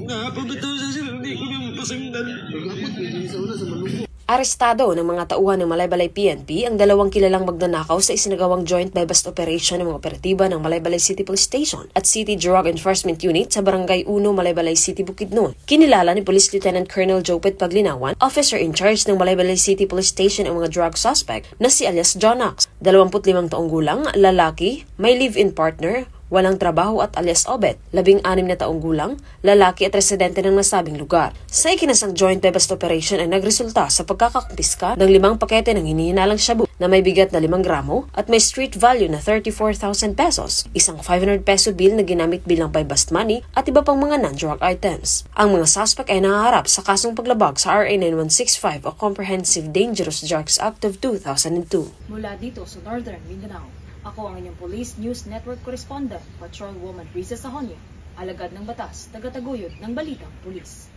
Napabitaw sa sir, hindi ko na mapasangdan. Arestado ng mga tauhan ng Malaybalay PNP ang dalawang kilalang magnanakaw sa isinagawang joint buy-bust operation ng mga operatiba ng Malaybalay City Police Station at City Drug Enforcement Unit sa Barangay 1, Malaybalay City, Bukidnon. Kinilala ni Police Lieutenant Colonel Jopet Paglinawan, officer in charge ng Malaybalay City Police Station ang mga drug suspect na si alias John Knox, 25 taong gulang, lalaki, may live-in partner, walang trabaho at alias Obet, 16 na taong gulang, lalaki at residente ng nasabing lugar. Sa ikinasang joint buy-bust operation ay nagresulta sa pagkakakumpiska ng 5 pakete ng hinihinalang shabu na may bigat na 5 gramo at may street value na 34,000 pesos, isang 500 peso bill na ginamit bilang buy-bust money at iba pang mga non-drug items. Ang mga suspect ay nahaharap sa kasong paglabag sa RA 9165 o Comprehensive Dangerous Drugs Act of 2002. Mula dito sa Northern Mindanao, ako ang inyong Police News Network Correspondent, Patrolwoman Riza Sahonyo, alagad ng batas, tagataguyod ng Balitang Pulis.